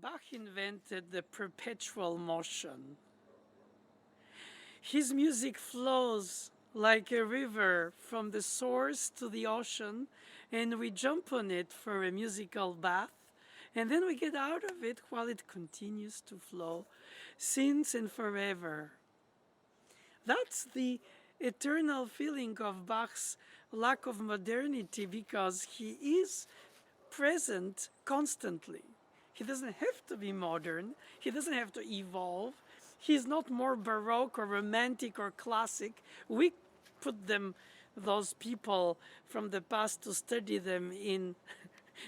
Bach invented the perpetual motion. His music flows like a river from the source to the ocean, and we jump on it for a musical bath, and then we get out of it while it continues to flow since and forever. That's the eternal feeling of Bach's lack of modernity, because he is present constantly. He doesn't have to be modern. He doesn't have to evolve. He's not more Baroque or romantic or classic. We put them, those people from the past, to study them in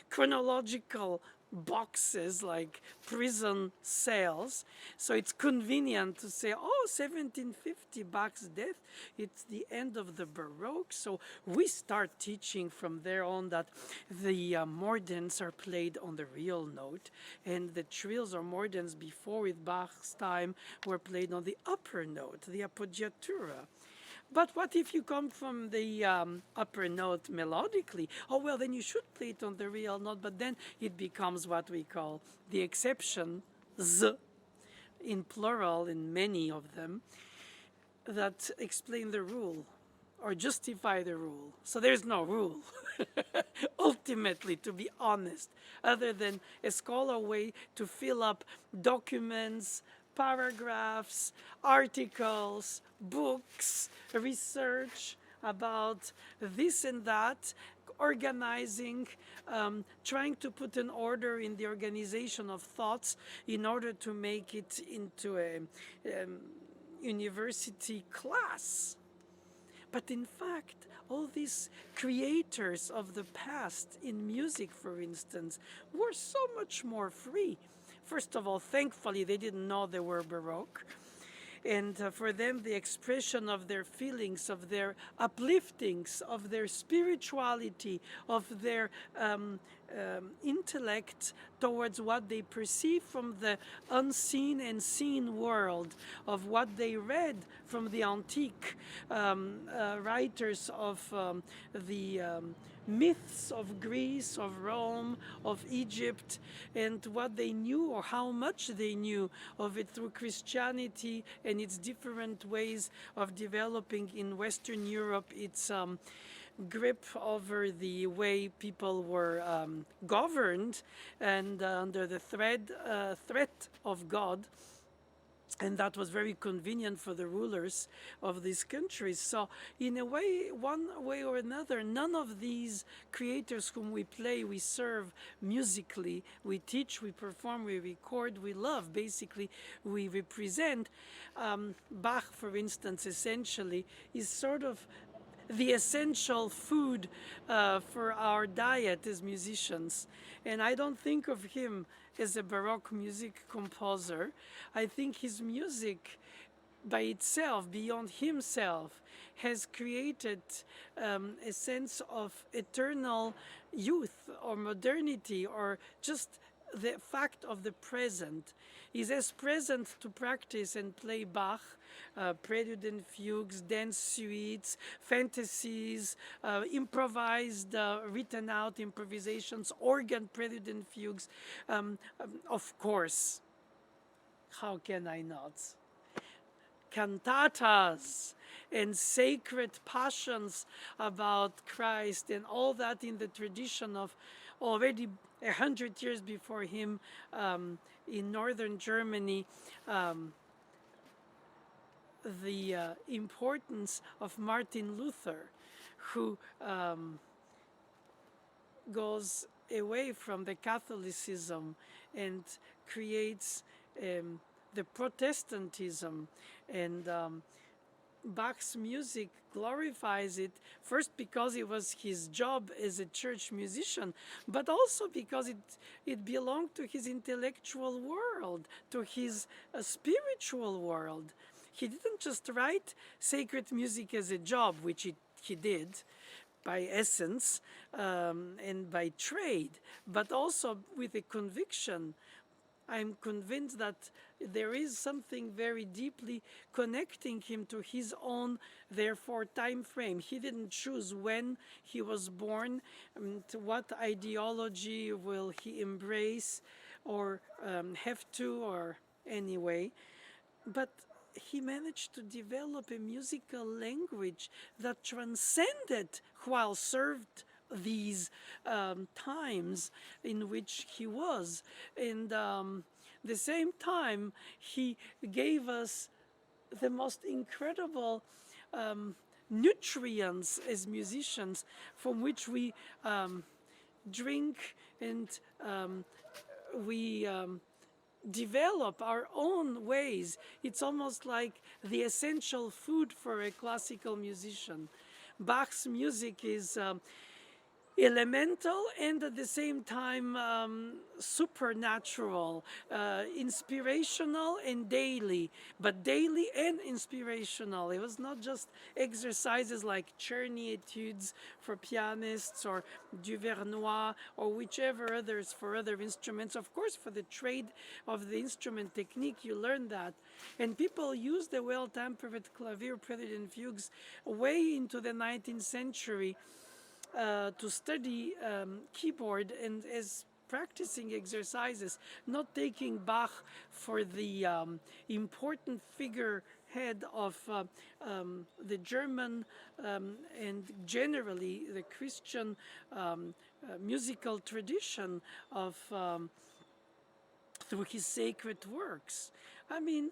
chronological boxes like prison cells. So it's convenient to say, oh, 1750, Bach's death, it's the end of the Baroque. So we start teaching from there on that the mordents are played on the real note, and the trills or mordents before, with Bach's time, were played on the upper note, the appoggiatura. But what if you come from the upper note melodically? Oh, well, then you should play it on the real note, but then it becomes what we call the exception, z, in plural, in many of them, that explain the rule or justify the rule. So there's no rule, ultimately, to be honest, other than a scholar way to fill up documents, paragraphs, articles, books, research about this and that, organizing, trying to put an order in the organization of thoughts in order to make it into a university class. But in fact, all these creators of the past in music, for instance, were so much more free. First of all, thankfully, they didn't know they were Baroque. And for them, the expression of their feelings, of their upliftings, of their spirituality, of their intellect towards what they perceive from the unseen and seen world, of what they read from the antique writers of the myths of Greece, of Rome, of Egypt, and what they knew or how much they knew of it through Christianity and its different ways of developing in Western Europe, its grip over the way people were governed and under the threat of God. And that was very convenient for the rulers of these countries. So in a way, one way or another, none of these creators whom we play, we serve musically, we teach, we perform, we record, we love, basically, we represent. Bach, for instance, essentially, is sort of the essential food for our diet as musicians. And I don't think of him as a Baroque music composer. I think his music by itself, beyond himself, has created a sense of eternal youth or modernity, or just the fact of the present. Is as present to practice and play Bach, prelude and fugues, dance suites, fantasies, improvised, written out improvisations, organ prelude and fugues. Of course, how can I not? Cantatas and sacred passions about Christ and all that in the tradition of already 100 years before him in northern Germany. The importance of Martin Luther, who goes away from the Catholicism and creates the Protestantism, and Bach's music glorifies it, first because it was his job as a church musician, but also because it belonged to his intellectual world, to his spiritual world. He didn't just write sacred music as a job, which he did by essence and by trade, but also with a conviction. I'm convinced that there is something very deeply connecting him to his own, therefore, time frame. He didn't choose when he was born, to what ideology will he embrace, or have to, or anyway. But he managed to develop a musical language that transcended while served these times in which he was. And the same time, he gave us the most incredible nutrients as musicians from which we drink and we develop our own ways. It's almost like the essential food for a classical musician. Bach's music is elemental and at the same time supernatural, inspirational and daily, but daily and inspirational. It was not just exercises like Czerny etudes for pianists or Duvernois or whichever others for other instruments. Of course, for the trade of the instrument technique, you learn that. And people used the well-tempered clavier, prelude and fugues way into the 19th century to study keyboard and as practicing exercises, not taking Bach for the important figurehead of the German and generally the Christian musical tradition of through his sacred works. I mean,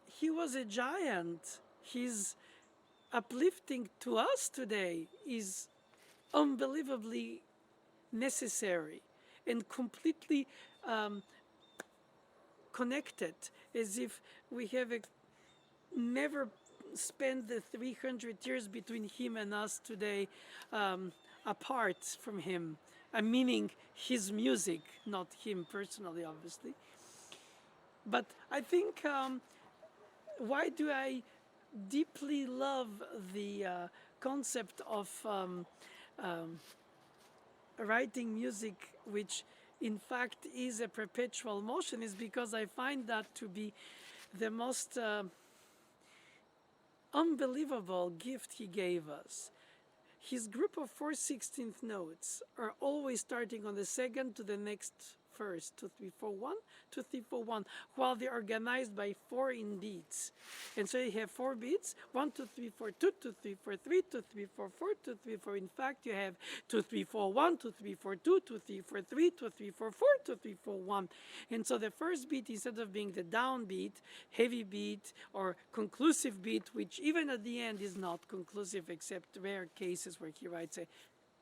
he was a giant. His uplifting to us today is unbelievably necessary and completely connected, as if we have never spent the 300 years between him and us today apart from him. I'm meaning his music, not him personally, obviously. But I think why do I deeply love the concept of writing music, which in fact is a perpetual motion, is because I find that to be the most unbelievable gift he gave us. His group of 4/16 notes are always starting on the second to the next first, 2, 3, 4, 1, 2, 3, 4, 1, while they're organized by 4 in beats. And so you have 4 beats, 1, 2, 3, 4, 2, 2, 3, 4, 3, 2, 3, 4, 4, 2, 3, 4. In fact, you have 2, 3, 4, 1, 2, 3, 4, 2, 2, 3, 4, 3, 2, 3, 4, 4, 2, 3, 4, 1. And so the first beat, instead of being the downbeat, heavy beat, or conclusive beat, which even at the end is not conclusive except rare cases where he writes a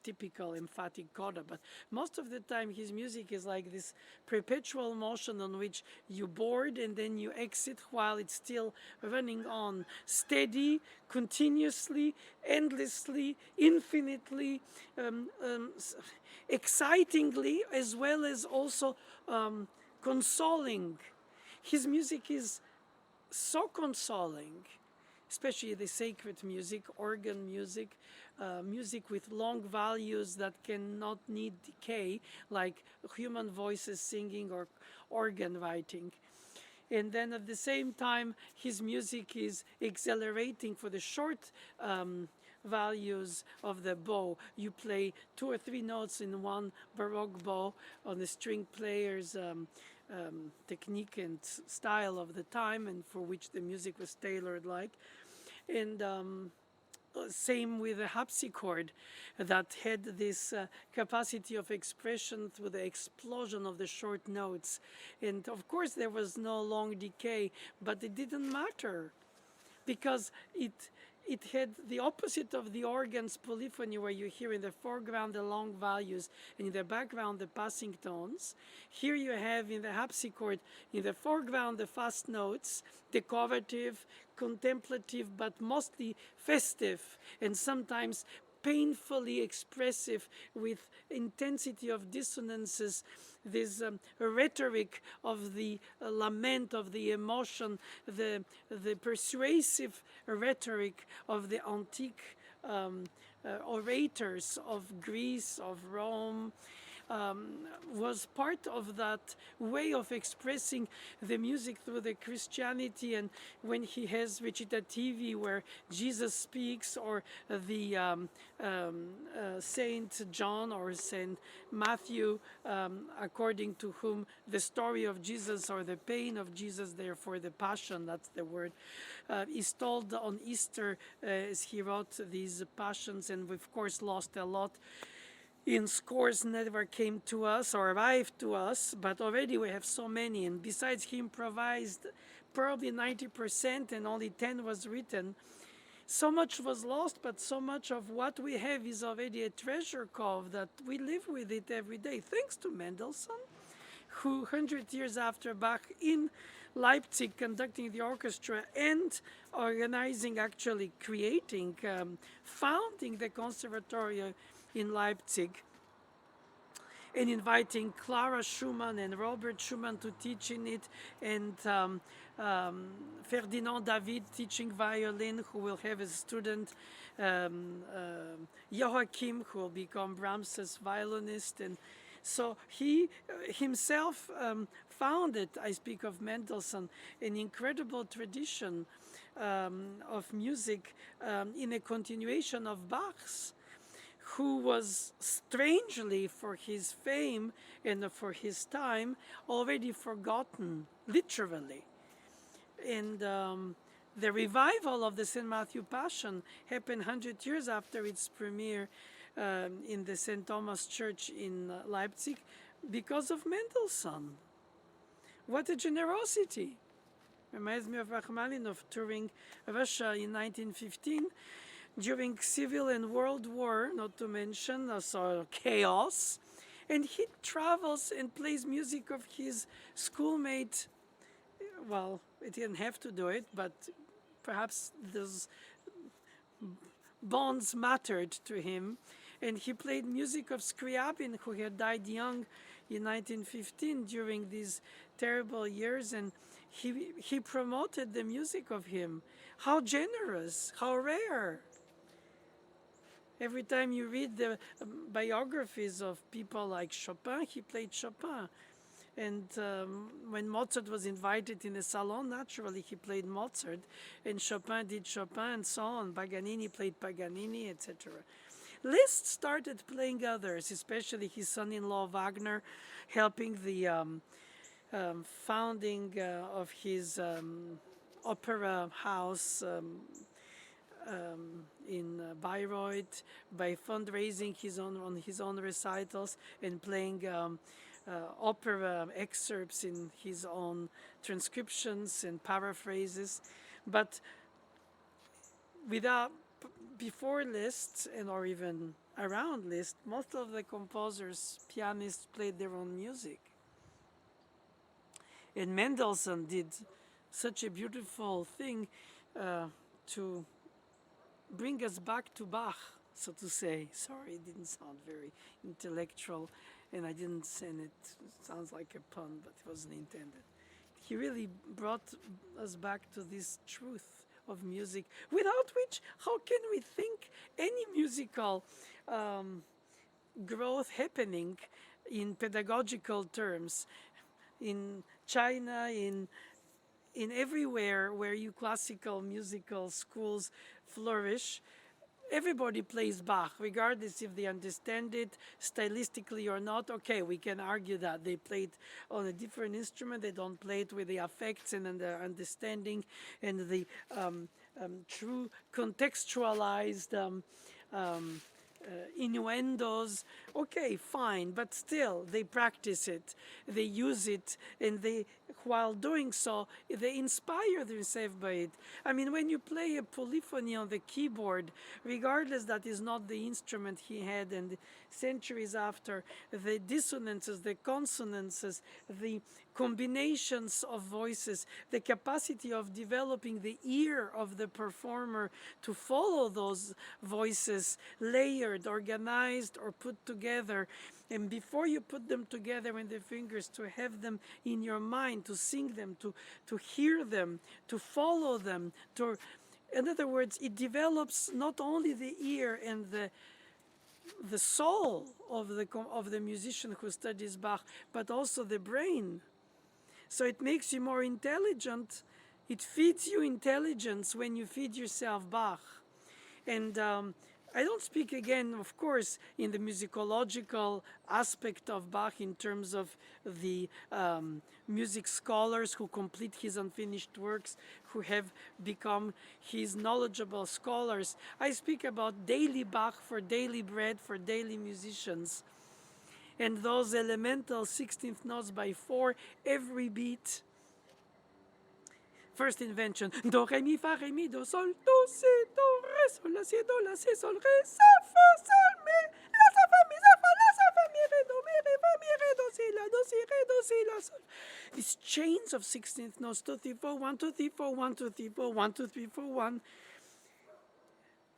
typical emphatic coda, but most of the time his music is like this perpetual motion on which you board and then you exit while it's still running on, steady, continuously, endlessly, infinitely, excitingly, as well as also consoling. His music is so consoling, especially the sacred music, organ music, music with long values that cannot need decay, like human voices singing or organ writing. And then at the same time, his music is exhilarating for the short values of the bow. You play 2 or 3 notes in one Baroque bow on the string player's technique and style of the time, and for which the music was tailored like. And same with the harpsichord that had this capacity of expression through the explosion of the short notes. And of course there was no long decay, but it didn't matter because it had the opposite of the organ's polyphony, where you hear in the foreground the long values and in the background the passing tones. Here you have in the harpsichord, in the foreground the fast notes, decorative, contemplative, but mostly festive and sometimes painfully expressive with intensity of dissonances, this rhetoric of the lament, of the emotion, the persuasive rhetoric of the antique orators of Greece, of Rome, was part of that way of expressing the music through the Christianity. And when he has recitative where Jesus speaks, or the Saint John or Saint Matthew, according to whom the story of Jesus or the pain of Jesus, therefore the passion, that's the word, is told on Easter, as he wrote these passions, and we of course lost a lot in scores never came to us or arrived to us, but already we have so many. And besides, he improvised probably 90% and only 10 was written. So much was lost, but so much of what we have is already a treasure trove that we live with it every day, thanks to Mendelssohn, who 100 years after Bach in Leipzig conducting the orchestra and organizing, actually creating, founding the conservatory in Leipzig, and inviting Clara Schumann and Robert Schumann to teach in it, and Ferdinand David teaching violin, who will have a student, Joachim, who will become Brahms's violinist. And so he himself founded, I speak of Mendelssohn, an incredible tradition of music in a continuation of Bach's, who was strangely, for his fame and for his time, already forgotten, literally. And the revival of the St. Matthew Passion happened 100 years after its premiere in the St. Thomas Church in Leipzig because of Mendelssohn. What a generosity! Reminds me of Rachmaninoff touring Russia in 1915 during Civil and World War, not to mention also chaos. And he travels and plays music of his schoolmate. Well, he didn't have to do it, but perhaps those bonds mattered to him. And he played music of Scriabin, who had died young in 1915 during these terrible years. And he promoted the music of him. How generous, how rare. Every time you read the biographies of people like Chopin, he played Chopin. And when Mozart was invited in a salon, naturally he played Mozart, and Chopin did Chopin, and so on. Paganini played Paganini, etc. Liszt started playing others, especially his son-in-law Wagner, helping the founding of his opera house in Bayreuth by fundraising on his own recitals and playing opera excerpts in his own transcriptions and paraphrases. But before Liszt, and or even around Liszt, most of the composers, pianists, played their own music. And Mendelssohn did such a beautiful thing to bring us back to Bach, so to say. Sorry, it didn't sound very intellectual, and I didn't send it. It sounds like a pun, but it wasn't intended. He really brought us back to this truth of music, without which, how can we think any musical growth happening in pedagogical terms? In China, in everywhere where you classical musical schools flourish, everybody plays Bach, regardless if they understand it stylistically or not. Okay, we can argue that they play it on a different instrument. They don't play it with the affects and the understanding and the true contextualized innuendos. Okay, fine, but still they practice it, they use it, and they, while doing so, they inspire themselves by it. I mean, when you play a polyphony on the keyboard, regardless that is not the instrument he had, and centuries after, the dissonances, the consonances, the combinations of voices, the capacity of developing the ear of the performer to follow those voices, layered, organized, or put together. And before you put them together in the fingers, to have them in your mind, to sing them, to hear them, to follow them. In other words, it develops not only the ear and the the soul of the musician who studies Bach, but also the brain. So it makes you more intelligent. It feeds you intelligence when you feed yourself Bach. And I don't speak again, of course, in the musicological aspect of Bach in terms of the music scholars who complete his unfinished works, who have become his knowledgeable scholars. I speak about daily Bach for daily bread for daily musicians. And those elemental 16th notes by 4, every beat. First invention, do, re, mi, fa, re, mi, do, sol, do, si, do, re, sol, la, si, do, la, si, sol, re, sa, fa, sol, mi, la, sa, fa, mi, sa, fa, la, sa, fa, mi, re, do, mi, re, fa, mi, re, do, si, la, do, si, re, do, si, la, sol. These chains of 16th notes, 2, 3, 4, 1, 2, 3, 4, 1, 2, 3, 4, 1, 2, 3, 4, 1,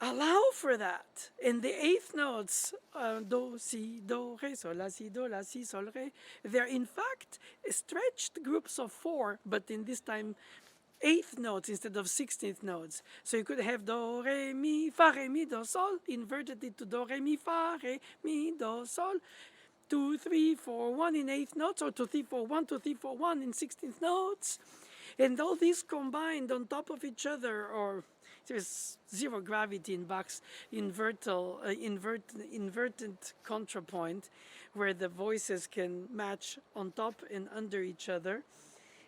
allow for that. And the eighth notes, do, si, do, re, sol, la, si, sol, re, they're in fact stretched groups of 4, but in this time, eighth notes instead of 16th notes. So you could have do, re, mi, fa, re, mi, do, sol, inverted it to do, re, mi, fa, re, mi, do, sol, 2, 3, 4, 1 in eighth notes, or 2, 3, 4, 1, 2, 3, 4, 1 in 16th notes. And all these combined on top of each other, or there's zero gravity in Bach's inverted contrapoint, where the voices can match on top and under each other.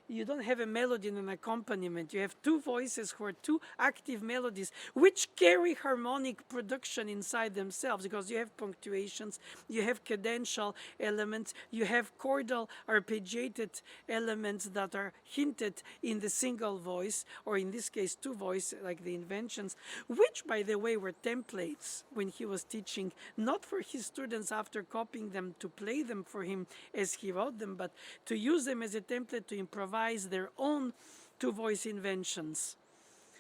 You don't have a melody and an accompaniment. You have two voices who are two active melodies, which carry harmonic production inside themselves, because you have punctuations, you have cadential elements, you have chordal arpeggiated elements that are hinted in the single voice, or in this case, two voices, like the inventions, which, by the way, were templates when he was teaching, not for his students after copying them to play them for him as he wrote them, but to use them as a template to improvise their own two-voice inventions.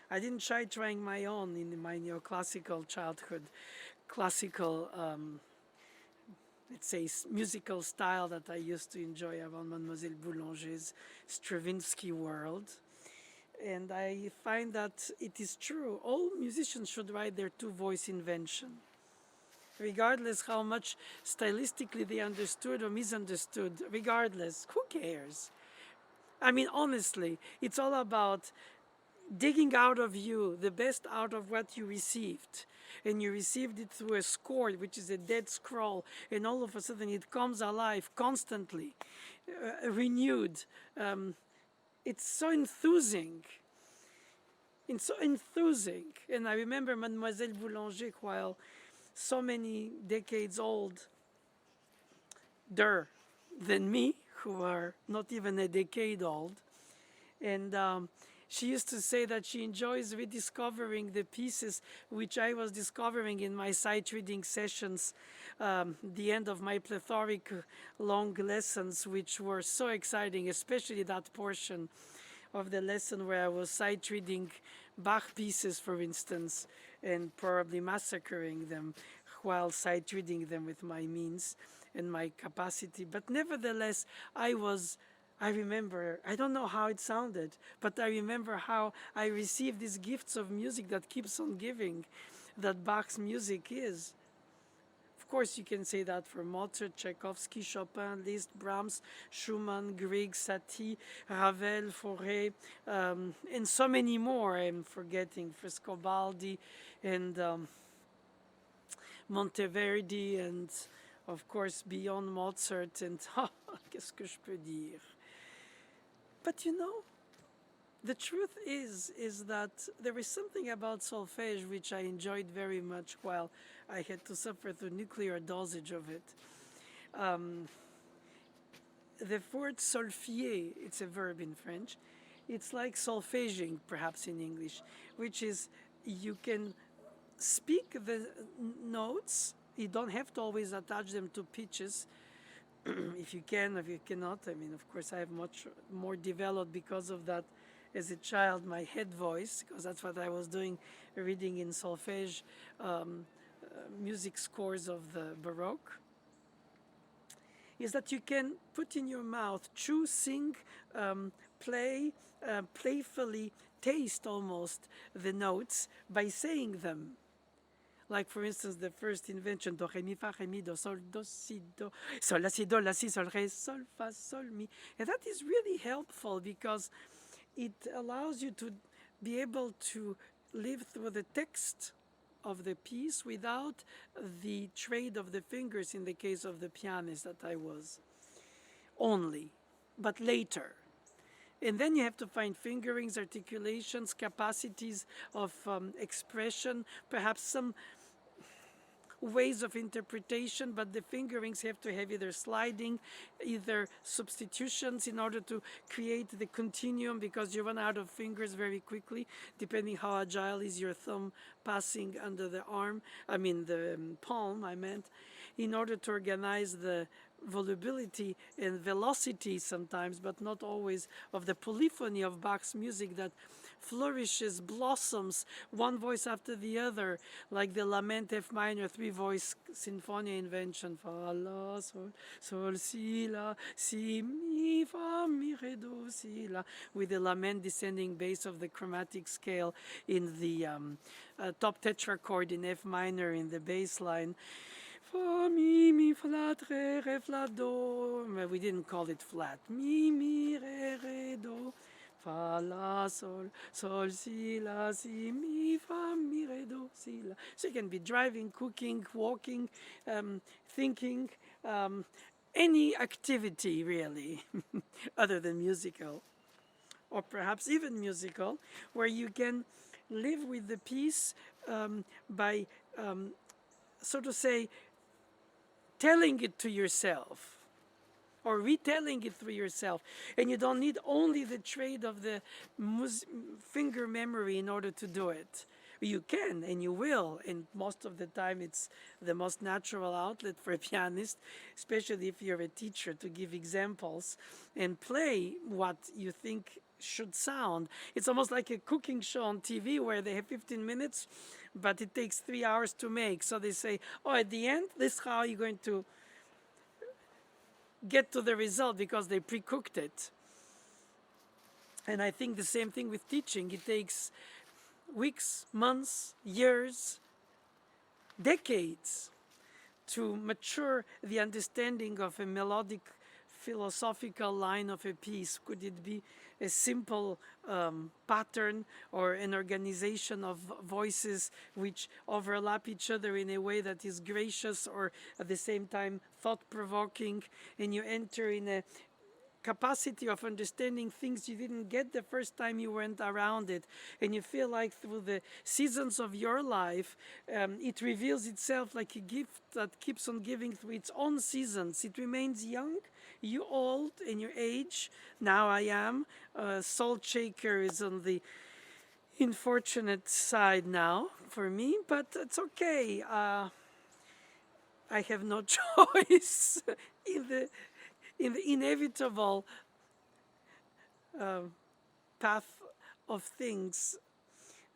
I didn't trying my own in my neoclassical childhood, classical, let's say, musical style that I used to enjoy around Mademoiselle Boulanger's Stravinsky world. And I find that it is true. All musicians should write their two-voice invention, regardless how much stylistically they understood or misunderstood. Regardless, who cares? I mean, honestly, it's all about digging out of you the best out of what you received. And you received it through a score, which is a dead scroll, and all of a sudden it comes alive constantly, renewed. It's so enthusing. It's so enthusing. And I remember Mademoiselle Boulanger, while so many decades older than me, who are not even a decade old. And she used to say that she enjoys rediscovering the pieces which I was discovering in my sight reading sessions, the end of my plethoric long lessons, which were so exciting, especially that portion of the lesson where I was sight reading Bach pieces, for instance, and probably massacring them while sight reading them with my means and my capacity. But nevertheless, I remember, I don't know how it sounded, but I remember how I received these gifts of music that keeps on giving, that Bach's music is. Of course, you can say that for Mozart, Tchaikovsky, Chopin, Liszt, Brahms, Schumann, Grieg, Satie, Ravel, Fauré, and so many more. I'm forgetting Frescobaldi and Monteverdi, and of course beyond Mozart, and qu'est-ce que je peux dire? But you know, the truth is that there is something about solfège which I enjoyed very much while I had to suffer through nuclear dosage of it. The word solfier, it's a verb in French. It's like solfèging, perhaps in English, which is you can speak the notes. You don't have to always attach them to pitches. If you can, if you cannot. I mean, of course, I have much more developed because of that as a child, my head voice, because that's what I was doing, reading in solfège music scores of the Baroque, is that you can put in your mouth, chew, sing, play, playfully taste almost the notes by saying them. Like, for instance, the first invention, do, re, mi, fa, re, mi, do, si, do, sol, la, si, sol, re, sol, fa, sol, mi. And that is really helpful because it allows you to be able to live through the text of the piece without the trade of the fingers in the case of the pianist that I was only, but later. And then you have to find fingerings, articulations, capacities of expression, perhaps some ways of interpretation, but the fingerings have to have either sliding, either substitutions in order to create the continuum, because you run out of fingers very quickly, depending how agile is your thumb passing under the arm, I mean the palm, I meant, in order to organize the volubility and velocity sometimes, but not always, of the polyphony of Bach's music that flourishes, blossoms, one voice after the other, like the Lament F minor three-voice Sinfonia invention, fa, la, sol, sol, si, la, si, mi, fa, mi, re, do, si, la, with the lament descending bass of the chromatic scale in the top tetrachord in F minor in the bass line. Fa, mi, flat, re, flat, do. We didn't call it flat. Mi, re, do. Fa, la, sol, sol, si, la, si, mi, fa, mi, re, do, si, la. So you can be driving, cooking, walking, thinking, any activity really, other than musical, or perhaps even musical, where you can live with the piece by, so to say, telling it to yourself or retelling it through yourself. And you don't need only the trade of the finger memory in order to do it. You can and you will, and most of the time it's the most natural outlet for a pianist, especially if you're a teacher, to give examples and play what you think should sound. It's almost like a cooking show on TV where they have 15 minutes, but it takes 3 hours to make. So they say, oh, at the end, this is how you're going to get to the result because they pre-cooked it. And I think the same thing with teaching. It takes weeks, months, years, decades to mature the understanding of a melodic philosophical line of a piece. Could it be a simple pattern or an organization of voices which overlap each other in a way that is gracious or at the same time thought-provoking, and you enter in a capacity of understanding things you didn't get the first time you went around it, and you feel like through the seasons of your life it reveals itself like a gift that keeps on giving through its own seasons. It remains young, you old, and your age. Now I am Salt Shaker is on the unfortunate side now for me, but it's okay. I have no choice in the inevitable path of things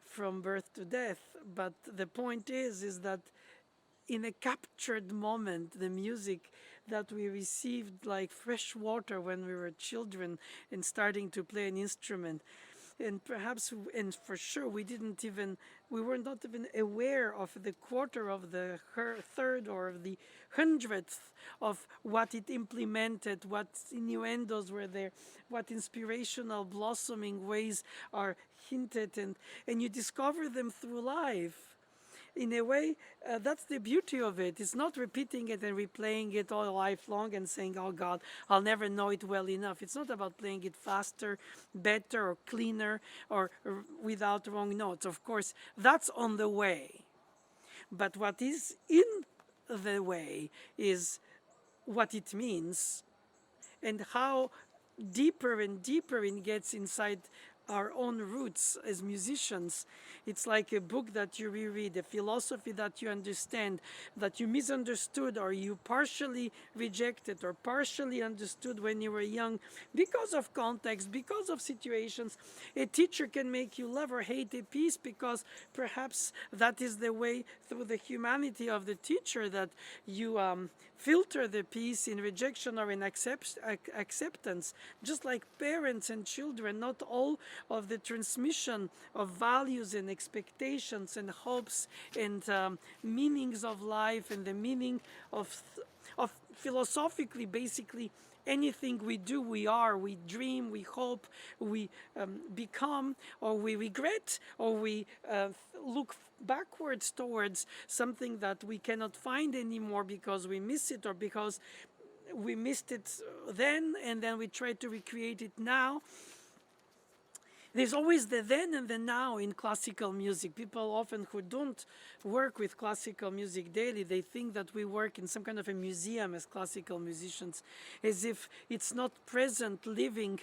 from birth to death. But the point is that in a captured moment, the music that we received like fresh water when we were children and starting to play an instrument, and perhaps, and for sure, we were not even aware of the quarter of the third or of the hundredth of what it implemented, what innuendos were there, what inspirational blossoming ways are hinted, and you discover them through life. In a way, that's the beauty of it. It's not repeating it and replaying it all life long and saying, oh God, I'll never know it well enough. It's not about playing it faster, better, or cleaner, or without wrong notes. Of course, that's on the way. But what is in the way is what it means and how deeper and deeper it gets inside our own roots as musicians. It's like a book that you reread, a philosophy that you understand, that you misunderstood or you partially rejected or partially understood when you were young because of context, because of situations. A teacher can make you love or hate a piece because perhaps that is the way through the humanity of the teacher that you filter the piece in rejection or in acceptance. Just like parents and children, not all of the transmission of values and expectations and hopes and meanings of life and the meaning of philosophically, basically, anything we do, we are, we dream, we hope, we become, or we regret, or we look backwards towards something that we cannot find anymore because we miss it, or because we missed it then, and then we try to recreate it now. There's always the then and the now in classical music. People often who don't work with classical music daily, they think that we work in some kind of a museum as classical musicians, as if it's not present, living,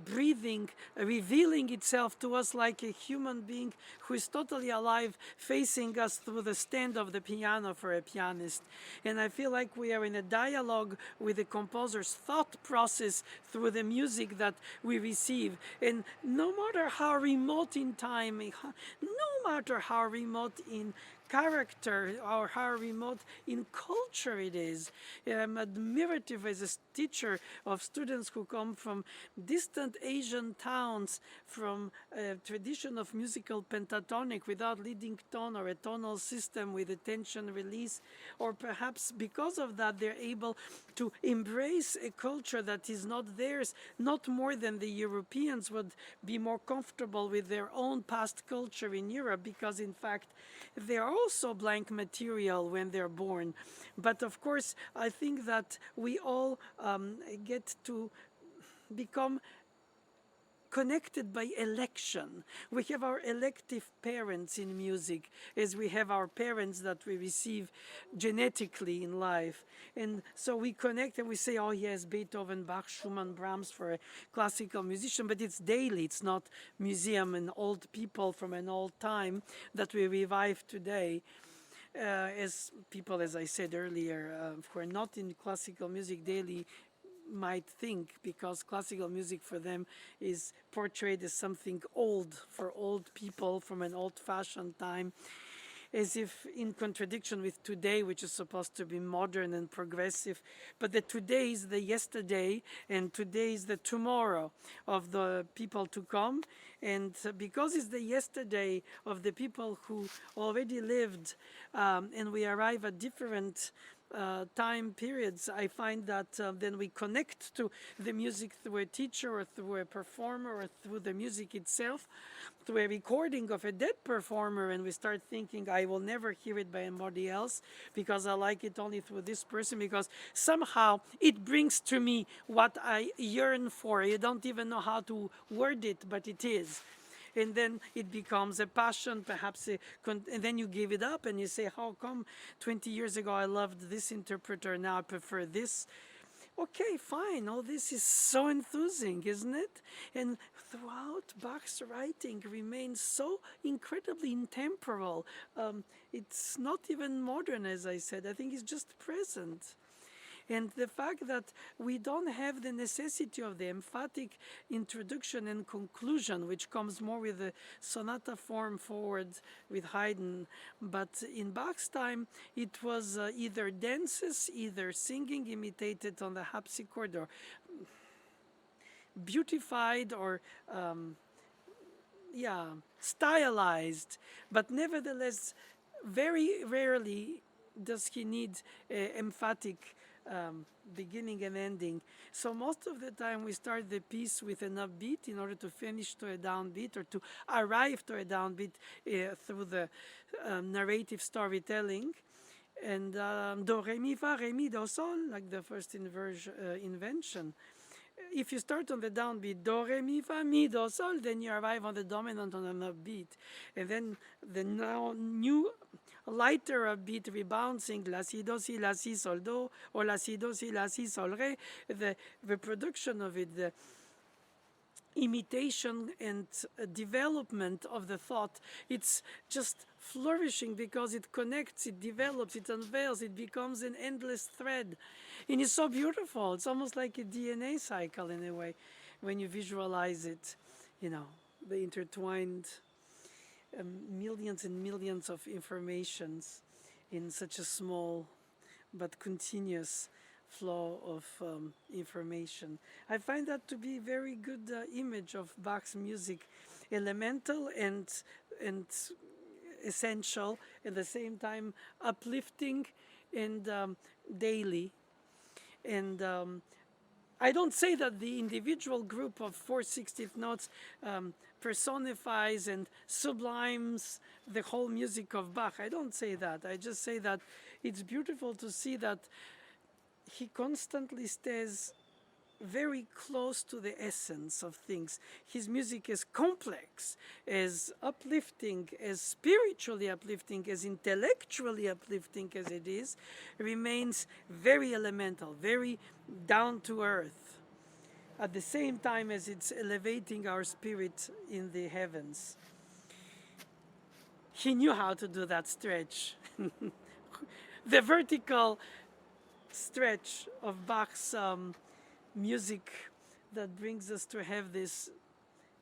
breathing, revealing itself to us like a human being who is totally alive, facing us through the stand of the piano for a pianist. And I feel like we are in a dialogue with the composer's thought process through the music that we receive. And no matter how remote in time, no matter how remote in character or how remote in culture it is. I'm admirative as a teacher of students who come from distant Asian towns, from a tradition of musical pentatonic without leading tone or a tonal system with a tension release, or perhaps because of that they're able to embrace a culture that is not theirs, not more than the Europeans would be more comfortable with their own past culture in Europe, because in fact they are also blank material when they're born. But of course, I think that we all get to become connected by election. We have our elective parents in music, as we have our parents that we receive genetically in life. And so we connect and we say, oh yes, Beethoven, Bach, Schumann, Brahms for a classical musician, but it's daily, it's not museum and old people from an old time that we revive today. As people, as I said earlier, who are not in classical music daily might think, because classical music for them is portrayed as something old, for old people from an old-fashioned time, as if in contradiction with today, which is supposed to be modern and progressive. But the today is the yesterday, and today is the tomorrow of the people to come. And because it's the yesterday of the people who already lived, and we arrive at different time periods, I find that then we connect to the music through a teacher or through a performer or through the music itself, through a recording of a dead performer, and we start thinking, I will never hear it by anybody else because I like it only through this person, because somehow it brings to me what I yearn for. You don't even know how to word it, but it is. And then it becomes a passion, perhaps, and then you give it up and you say, how come 20 years ago I loved this interpreter, now I prefer this? Okay, fine, all this is so enthusing, isn't it? And throughout Bach's writing remains so incredibly intemporal. It's not even modern, as I said. I think it's just present. And the fact that we don't have the necessity of the emphatic introduction and conclusion, which comes more with the sonata form forward with Haydn, but in Bach's time it was either dances, either singing imitated on the harpsichord, or beautified, or stylized, but nevertheless very rarely does he need emphatic beginning and ending. So most of the time we start the piece with an upbeat in order to finish to a downbeat, or to arrive to a downbeat through the narrative storytelling. And do, re, mi, fa, re, mi, do, sol, like the first invention. If you start on the downbeat, do, re, mi, fa, mi, do, sol, then you arrive on the dominant on an upbeat. And then the now new lighter upbeat rebounding, la, si, do, si, la, si, sol, do, or la, si, do, si, la, si, sol, re, the reproduction of it, the imitation and development of the thought, it's just flourishing because it connects, it develops, it unveils, it becomes an endless thread. And it's so beautiful. It's almost like a DNA cycle in a way when you visualize it, you know, the intertwined millions and millions of informations in such a small but continuous flow of information. I find that to be a very good image of Bach's music, elemental and essential, at the same time uplifting and daily. And I don't say that the individual group of 4/60th notes personifies and sublimes the whole music of Bach. I don't say that. I just say that it's beautiful to see that he constantly stays very close to the essence of things. His music is complex, as uplifting, as spiritually uplifting, as intellectually uplifting as it is, remains very elemental, very down to earth, at the same time as it's elevating our spirit in the heavens. He knew how to do that stretch. The vertical stretch of Bach's music that brings us to have this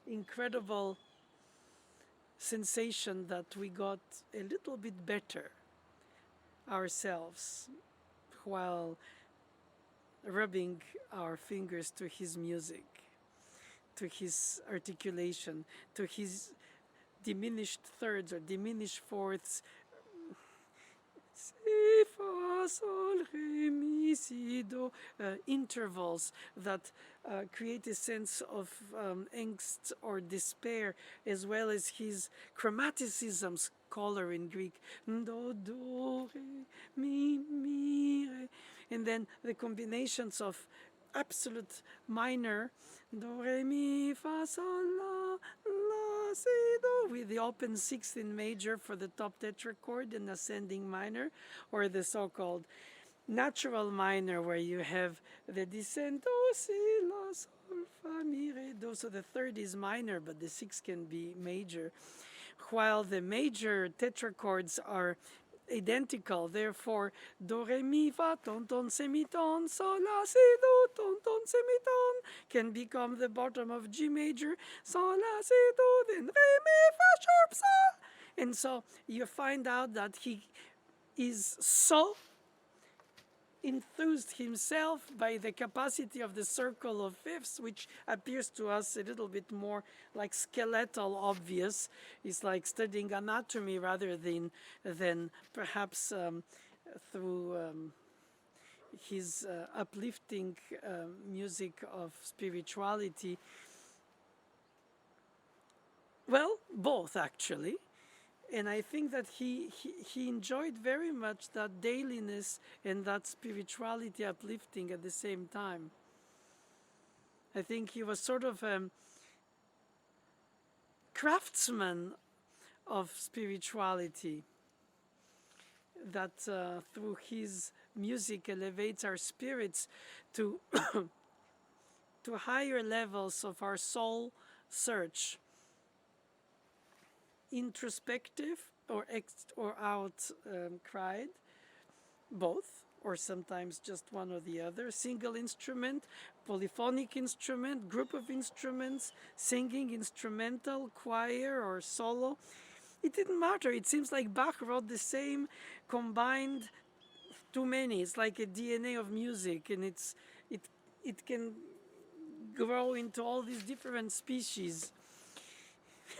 incredible sensation that we got a little bit better ourselves while rubbing our fingers to his music, to his articulation, to his diminished thirds or diminished fourths. Si, fa, sol, re, mi, si, do, intervals that create a sense of angst or despair, as well as his chromaticisms, color in Greek, do, do, re, mi, re, and then the combinations of absolute minor, do, re, mi, fa, sol, la, la, si, do, with the open sixth in major for the top tetrachord and ascending minor, or the so-called natural minor, where you have the descent, do, si, la, sol, fa, mi, re, do. So the third is minor, but the sixth can be major, while the major tetrachords are identical. Therefore, do, re, mi, fa, ton, ton, semiton, sol, la, si, do, ton, ton, semiton can become the bottom of G major, sol, la, si, do, then re, mi, fa, sharp, sol. And so you find out that he is so enthused himself by the capacity of the circle of fifths, which appears to us a little bit more like skeletal obvious. It's like studying anatomy rather than perhaps through his uplifting music of spirituality. Well, both actually. And I think that he enjoyed very much that dailiness and that spirituality uplifting at the same time. I think he was sort of a craftsman of spirituality that through his music elevates our spirits to to higher levels of our soul search, introspective or out cried, both, or sometimes just one or the other, single instrument, polyphonic instrument, group of instruments, singing, instrumental, choir, or solo. It didn't matter. It seems like Bach wrote the same combined too many. It's like a DNA of music, and it can grow into all these different species.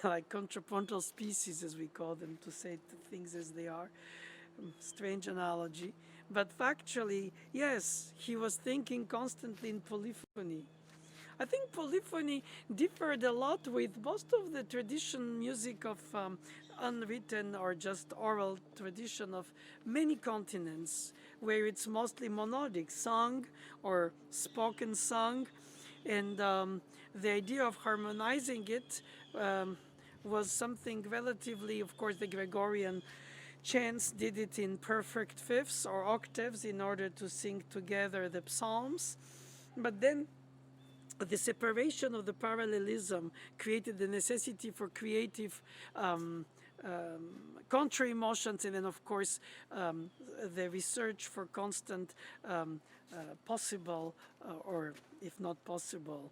Like contrapuntal species, as we call them, to say things as they are. Strange analogy. But factually, yes, he was thinking constantly in polyphony. I think polyphony differed a lot with most of the tradition music of unwritten or just oral tradition of many continents, where it's mostly monodic, sung or spoken sung. And the idea of harmonizing it was something relatively, of course, the Gregorian chants did it in perfect fifths or octaves in order to sing together the psalms. But then the separation of the parallelism created the necessity for creative contra emotions, and then, of course, the research for constant possible, or if not possible,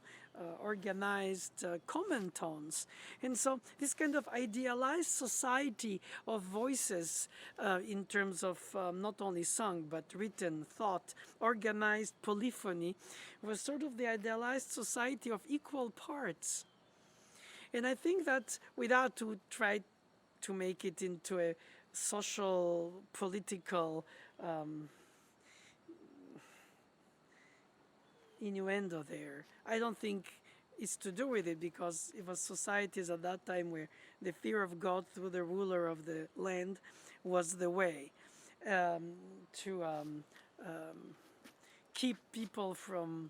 organized common tones. And so this kind of idealized society of voices in terms of not only sung but written, thought, organized polyphony was sort of the idealized society of equal parts. And I think that without to try to make it into a social, political innuendo there. I don't think it's to do with it because it was societies at that time where the fear of God through the ruler of the land was the way to keep people from,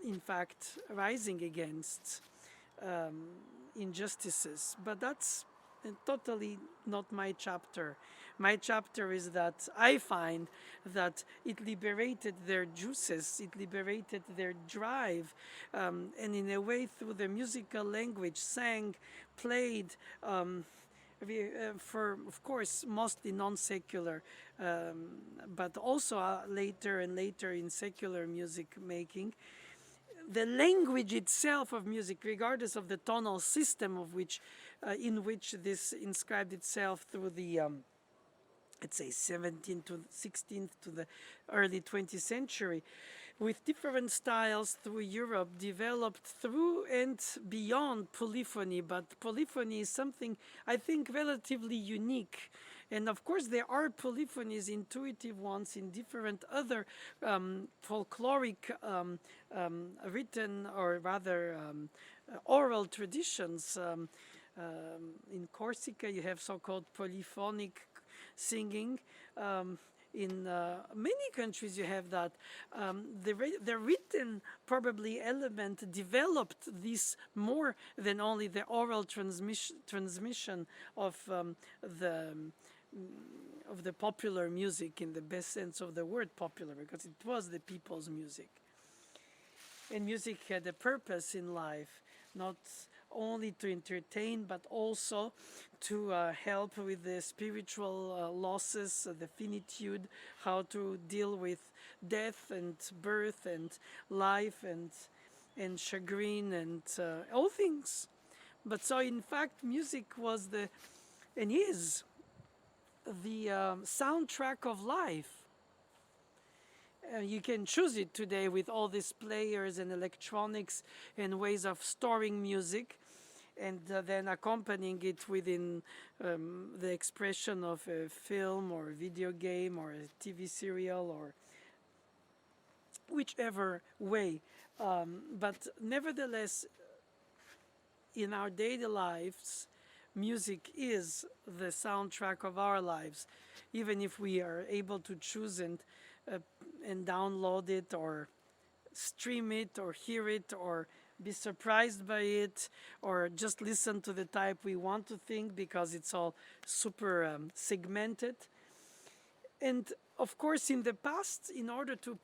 in fact, rising against injustices. But that's totally not my chapter. My chapter is that I find that it liberated their juices, it liberated their drive, and in a way through the musical language, sang, played, for, of course, mostly non-secular, but also later and later in secular music making. The language itself of music, regardless of the tonal system of which, in which this inscribed itself through the, let's say, 17th to 16th to the early 20th century, with different styles through Europe, developed through and beyond polyphony. But polyphony is something, I think, relatively unique. And of course, there are polyphonies, intuitive ones, in different other folkloric written, or rather oral traditions. In Corsica, you have so-called polyphonic singing. In many countries you have that. The written probably element developed this more than only the oral transmission of the popular music in the best sense of the word popular, because it was the people's music. And music had a purpose in life, not only to entertain, but also to help with the spiritual losses, the finitude, how to deal with death and birth and life and chagrin and all things. But so in fact music was and is the soundtrack of life. You can choose it today with all these players and electronics and ways of storing music, and then accompanying it within the expression of a film or a video game or a TV serial or whichever way. But nevertheless, in our daily lives, music is the soundtrack of our lives, even if we are able to choose and download it or stream it or hear it or be surprised by it or just listen to the type we want to think, because it's all super segmented. And of course, in the past, in order to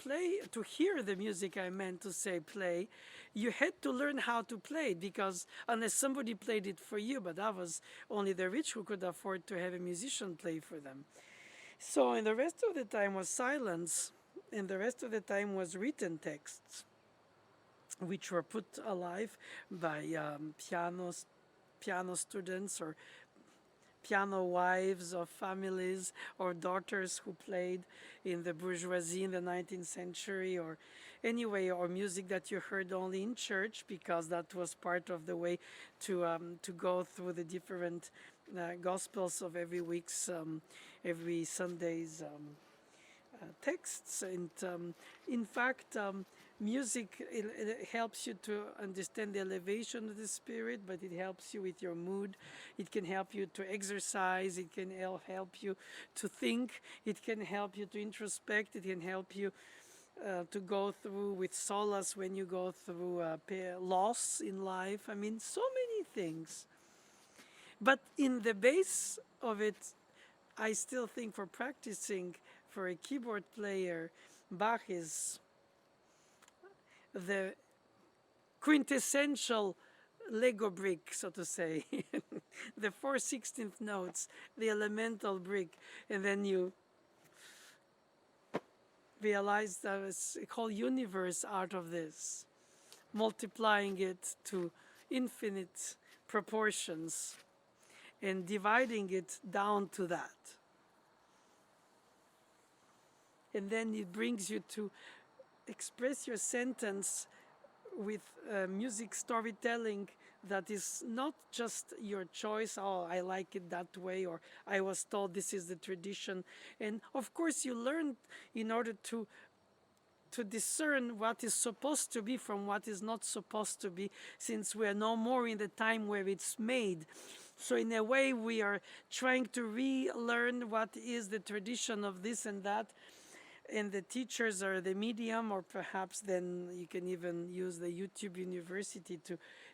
hear the music, I meant to say play, you had to learn how to play it, because unless somebody played it for you, but that was only the rich who could afford to have a musician play for them. So, and the rest of the time was silence, and the rest of the time was written texts, which were put alive by piano students or piano wives of families or daughters who played in the bourgeoisie in the 19th century, or anyway, or music that you heard only in church, because that was part of the way to go through the different gospels of every week's, every Sunday's texts. And in fact, music, it helps you to understand the elevation of the spirit, but it helps you with your mood. It can help you to exercise. It can help you to think. It can help you to introspect. It can help you to go through with solace when you go through loss in life. I mean, so many things. But in the base of it, I still think for practicing, for a keyboard player, Bach is the quintessential Lego brick, so to say. The 4/16 notes, the elemental brick, and then you realize there's a whole universe out of this. multiplying it to infinite proportions and dividing it down to that. And then it brings you to express your sentence with music storytelling that is not just your choice, oh, I like it that way, or I was told this is the tradition. And of course, you learn in order to discern what is supposed to be from what is not supposed to be, since we are no more in the time where it's made. So in a way, we are trying to relearn what is the tradition of this and that, and the teachers are the medium, or perhaps then you can even use the YouTube University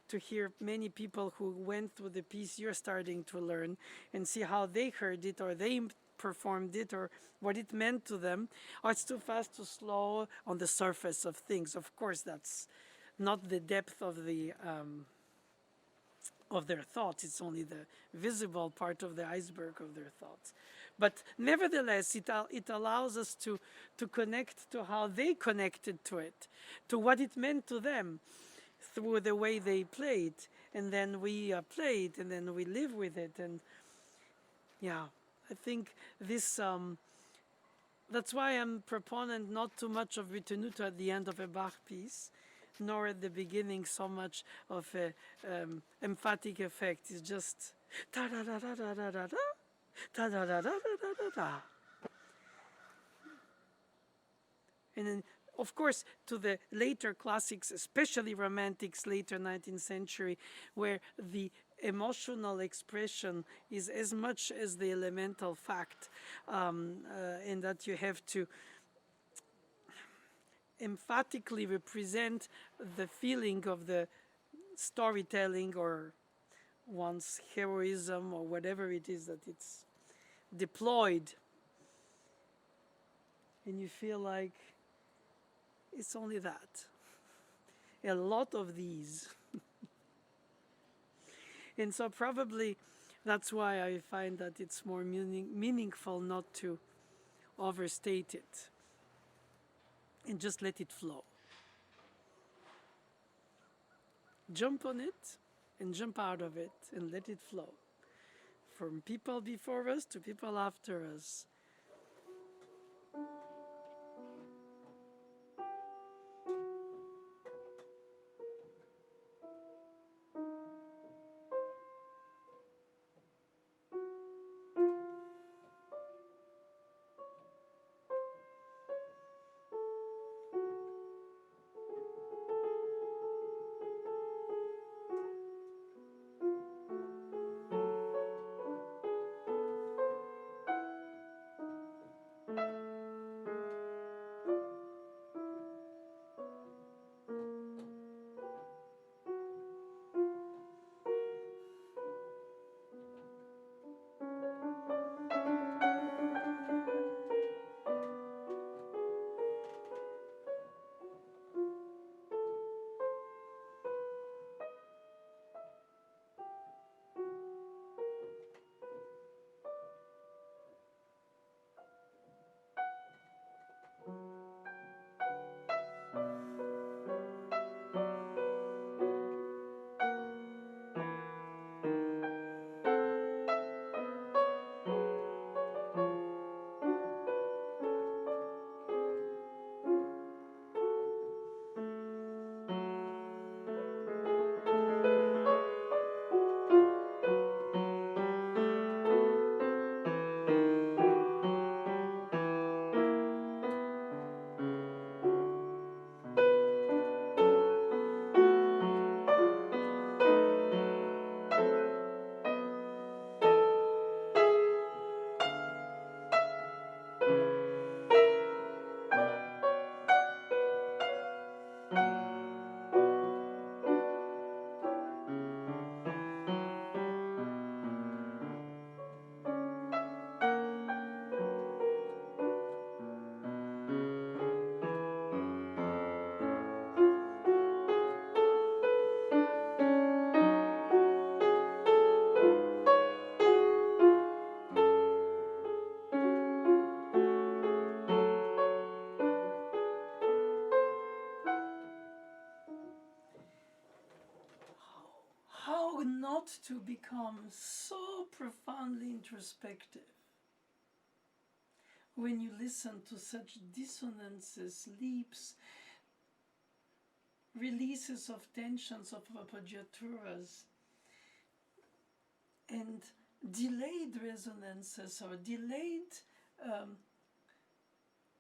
to hear many people who went through the piece you're starting to learn and see how they heard it, or they performed it, or what it meant to them. Or it's too fast, too slow on the surface of things. Of course, that's not the depth of their thoughts. It's only the visible part of the iceberg of their thoughts. But nevertheless, it allows us to connect to how they connected to it, to what it meant to them through the way they played. And then we play it, and then we live with it. And yeah, I think this, that's why I'm proponent not too much of ritenuto at the end of a Bach piece, nor at the beginning so much of a emphatic effect. It's just da da da da da da da da da da da da da da. And then, of course, to the later classics, especially romantics, later 19th century, where the emotional expression is as much as the elemental fact, and that you have to emphatically represent the feeling of the storytelling or one's heroism or whatever it is that it's deployed. And you feel like it's only that. A lot of these. And so probably that's why I find that it's more meaningful not to overstate it and just let it flow. Jump on it and jump out of it and let it flow. From people before us to people after us. not to become so profoundly introspective when you listen to such dissonances, leaps, releases of tensions, of appoggiaturas, and delayed resonances or delayed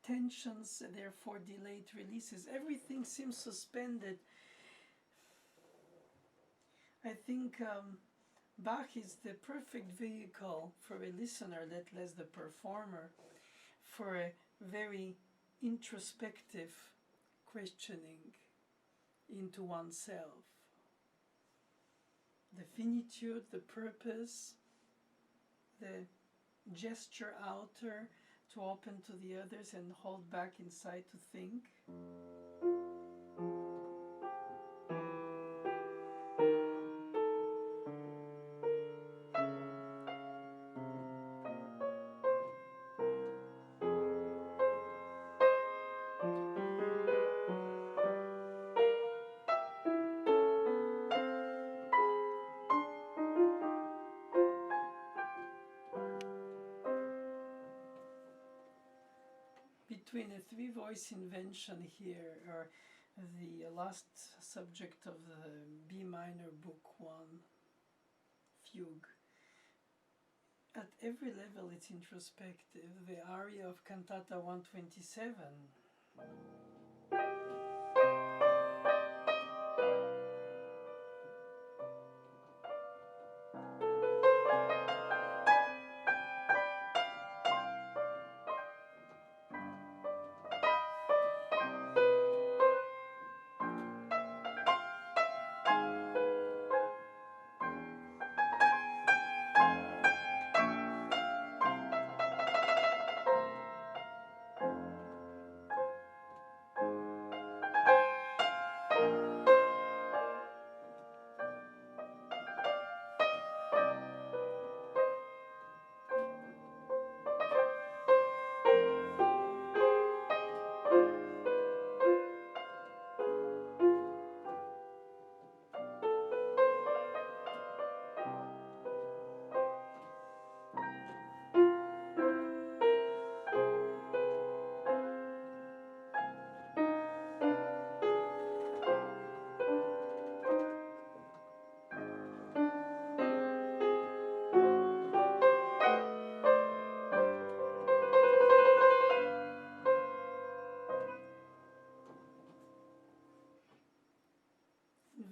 tensions, therefore delayed releases. Everything seems suspended. I think Bach is the perfect vehicle for a listener, let less the performer, for a very introspective questioning into oneself. The finitude, the purpose, the gesture outer to open to the others and hold back inside to think. Between a three-voice invention here, or the last subject of the B minor book 1 fugue, at every level it's introspective. The aria of Cantata 127.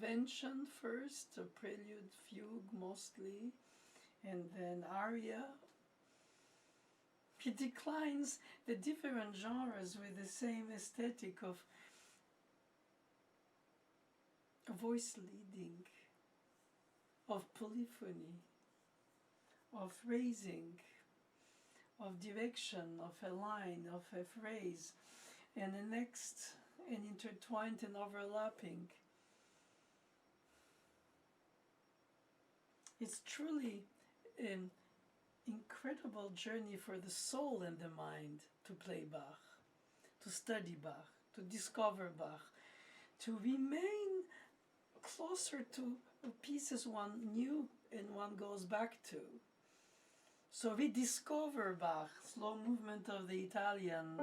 Invention first, a prelude, fugue mostly, and then aria. He declines the different genres with the same aesthetic of voice leading, of polyphony, of phrasing, of direction, of a line, of a phrase, and the next, and intertwined and overlapping. It's truly an incredible journey for the soul and the mind to play Bach, to study Bach, to discover Bach, to remain closer to pieces one knew and one goes back to. So we discover Bach, slow movement of the Italian.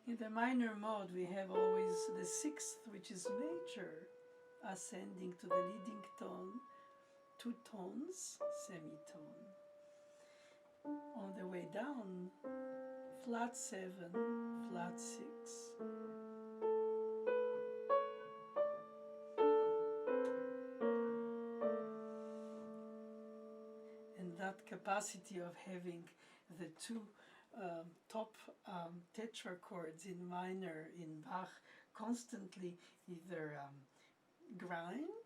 In the minor mode, we have always the sixth, which is major, ascending to the leading tone, 2 tones, semitone. On the way down, flat 7, flat 6. And that capacity of having the two top tetrachords in minor in Bach constantly either grind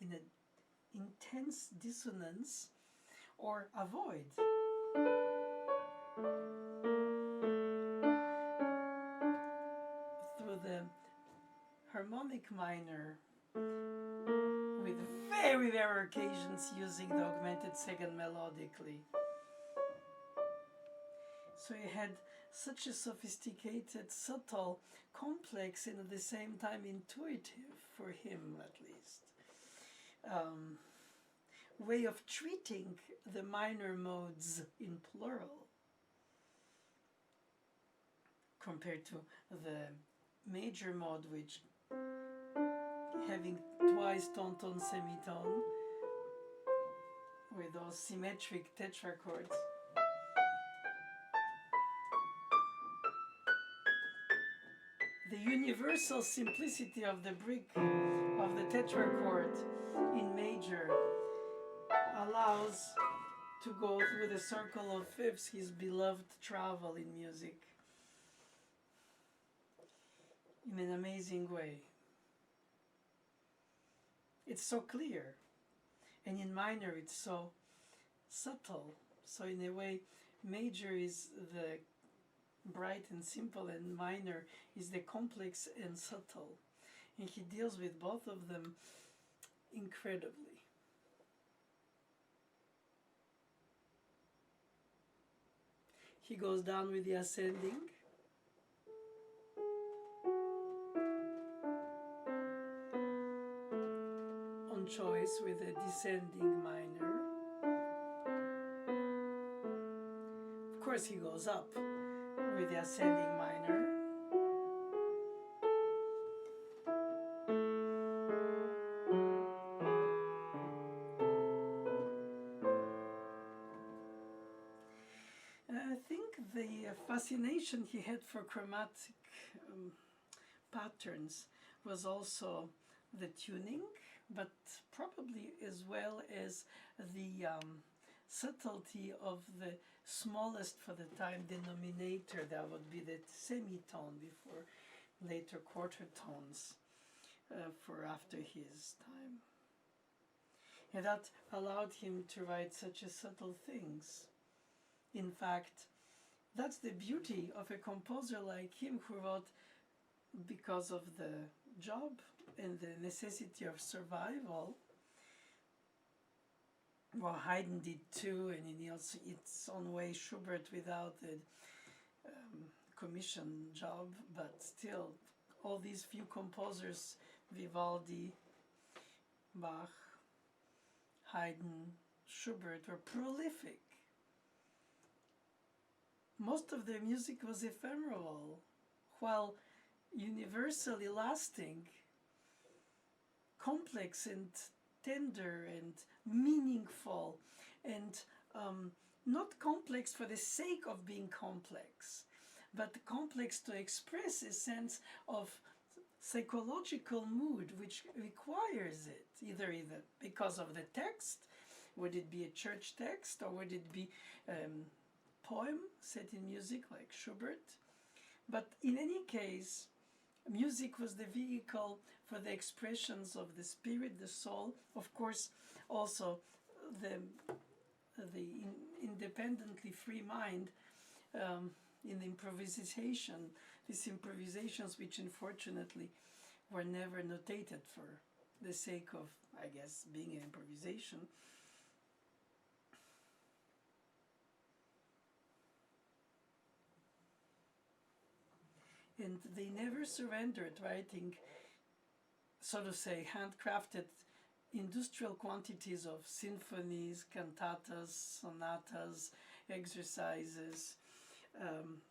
in an intense dissonance or avoid. Through the harmonic minor, with very rare occasions using the augmented second melodically. So he had such a sophisticated, subtle, complex, and at the same time intuitive, for him at least, way of treating the minor modes in plural compared to the major mode, which having twice tone, tone, semitone with those symmetric tetrachords. The universal simplicity of the brick of the tetrachord in major allows to go through the circle of fifths, his beloved travel in music, in an amazing way. It's so clear, and in minor it's so subtle. So in a way, major is the bright and simple, and minor is the complex and subtle. And he deals with both of them incredibly. He goes down with the ascending. On choice with a descending minor. Of course he goes up with the ascending minor. I think the fascination he had for chromatic patterns was also the tuning, but probably as well as the subtlety of the smallest for the time denominator, that would be the semitone before later quarter tones for after his time. And that allowed him to write such subtle things. In fact, that's the beauty of a composer like him, who wrote because of the job and the necessity of survival. Well, Haydn did too, and in its own way Schubert without a commission job, but still all these few composers, Vivaldi, Bach, Haydn, Schubert, were prolific. Most of their music was ephemeral, while universally lasting, complex and tender and meaningful, and not complex for the sake of being complex, but complex to express a sense of psychological mood which requires it, either because of the text, would it be a church text, or would it be poem set in music like Schubert. But in any case, music was the vehicle for the expressions of the spirit, the soul, of course also the independently free mind in improvisation, these improvisations which unfortunately were never notated for the sake of, I guess, being an improvisation. And they never surrendered writing, so to say, handcrafted industrial quantities of symphonies, cantatas, sonatas, exercises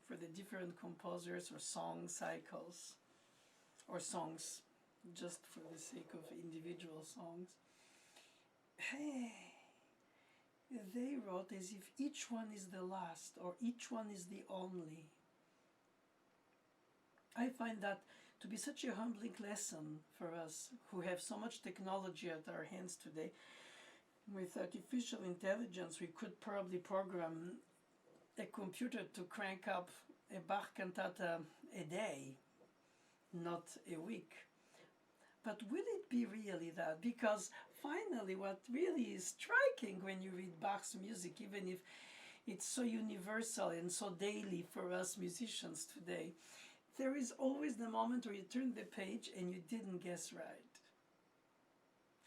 for the different composers, or song cycles, or songs just for the sake of individual songs. Hey, they wrote as if each one is the last, or each one is the only. I find that to be such a humbling lesson for us who have so much technology at our hands today. With artificial intelligence, we could probably program a computer to crank up a Bach cantata a day, not a week. But will it be really that? Because finally, what really is striking when you read Bach's music, even if it's so universal and so daily for us musicians today, there is always the moment where you turn the page and you didn't guess right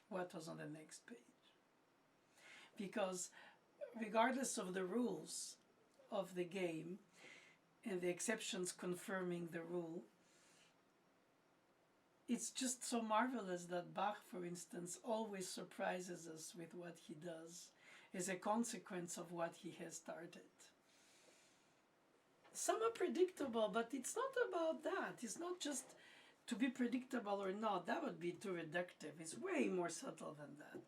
what was on the next page. Because regardless of the rules of the game and the exceptions confirming the rule, it's just so marvelous that Bach, for instance, always surprises us with what he does as a consequence of what he has started. Some are predictable, but it's not about that. It's not just to be predictable or not. That would be too reductive. It's way more subtle than that.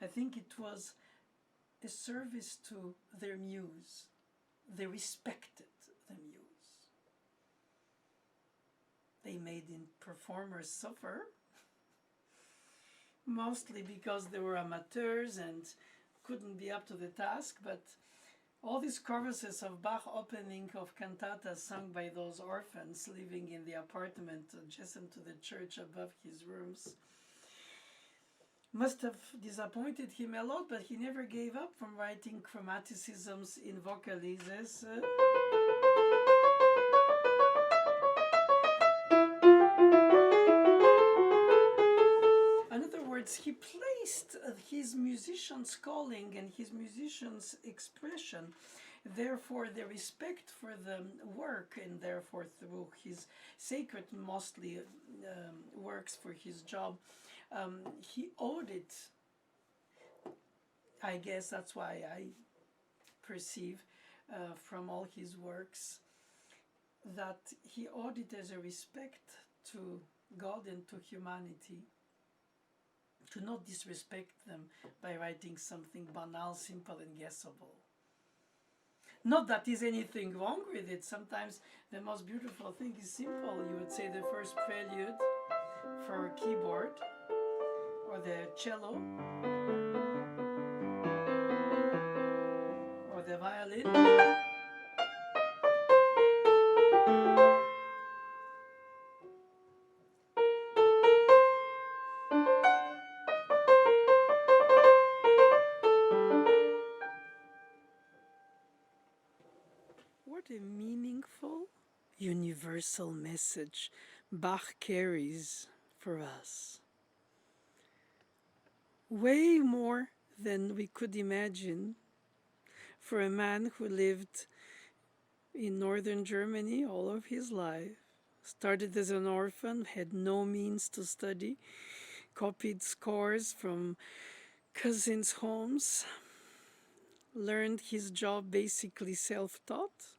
I think it was a service to their muse. They respected the muse. They made performers suffer, mostly because they were amateurs and couldn't be up to the task, but all these choruses of Bach opening of cantatas sung by those orphans living in the apartment adjacent to the church above his rooms must have disappointed him a lot, but he never gave up from writing chromaticisms in vocalizes. In other words, he placed his musician's calling and his musician's expression, therefore the respect for the work, and therefore through his sacred, mostly works for his job, he owed it. I guess that's why I perceive from all his works that he owed it as a respect to God and to humanity, to not disrespect them by writing something banal, simple, and guessable. Not that there's anything wrong with it. Sometimes the most beautiful thing is simple. You would say the first prelude for a keyboard, or the cello, or the violin. What a meaningful, universal message Bach carries for us. Way more than we could imagine for a man who lived in northern Germany all of his life, started as an orphan, had no means to study, copied scores from cousins' homes, learned his job basically self-taught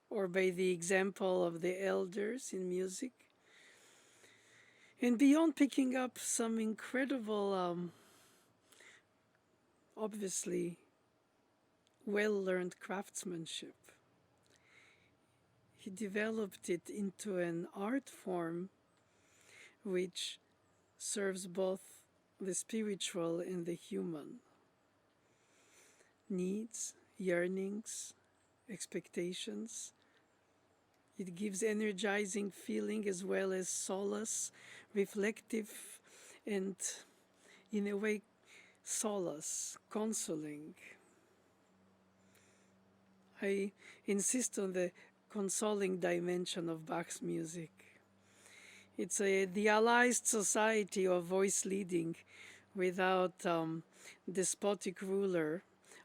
or by the example of the elders in music. And beyond picking up some incredible, obviously well-learned craftsmanship, he developed it into an art form which serves both the spiritual and the human needs, yearnings, expectations. It gives energizing feeling as well as solace, reflective, and in a way solace, consoling. I insist on the consoling dimension of Bach's music. It's a idealized society of voice leading without despotic ruler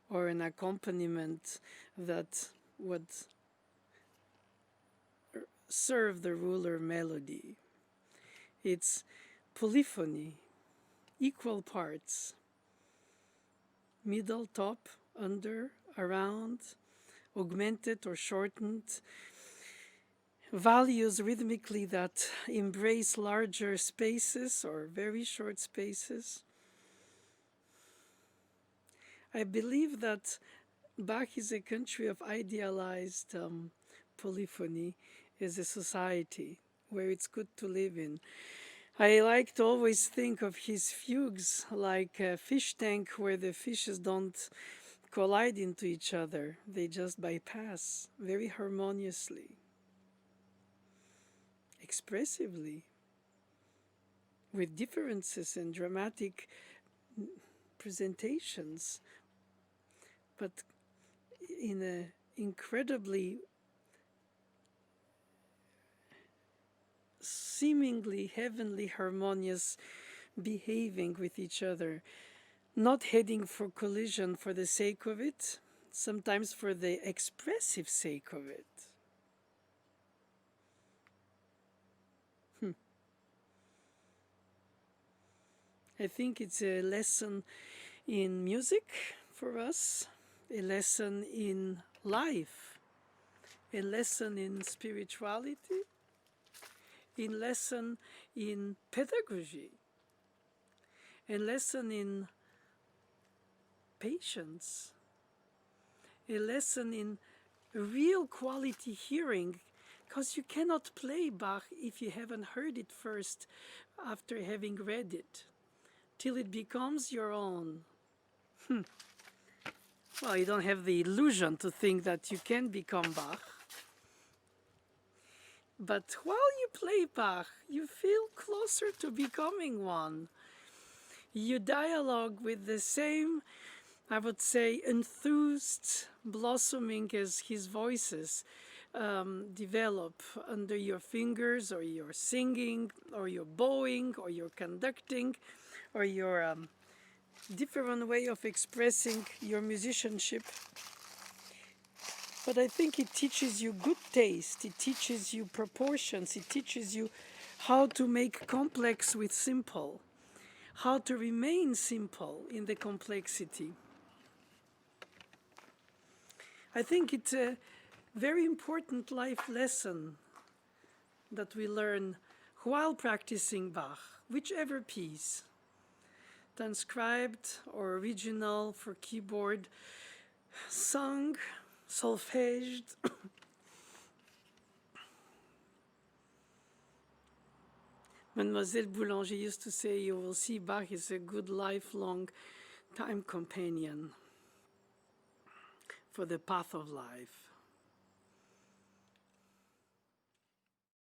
or an accompaniment that would serve the ruler melody. It's polyphony, equal parts, middle, top, under, around, augmented or shortened, values rhythmically that embrace larger spaces or very short spaces. I believe that Bach is a country of idealized polyphony as a society where it's good to live in. I like to always think of his fugues like a fish tank where the fishes don't collide into each other, they just bypass very harmoniously, expressively, with differences and dramatic presentations, but in an incredibly seemingly heavenly harmonious behaving with each other, not heading for collision for the sake of it, sometimes for the expressive sake of it. I think it's a lesson in music for us, a lesson in life, a lesson in spirituality, a lesson in pedagogy, a lesson in patience, a lesson in real quality hearing, because you cannot play Bach if you haven't heard it first after having read it, till it becomes your own. Well, you don't have the illusion to think that you can become Bach. But while you play Bach, you feel closer to becoming one. You dialogue with the same, I would say, enthused blossoming as his voices develop under your fingers, or your singing, or your bowing, or your conducting, or your different way of expressing your musicianship. But I think it teaches you good taste, it teaches you proportions, it teaches you how to make complex with simple, how to remain simple in the complexity. I think it's a very important life lesson that we learn while practicing Bach, whichever piece, transcribed or original for keyboard, sung, solfeged. Mademoiselle Boulanger used to say, you will see Bach is a good lifelong time companion for the path of life.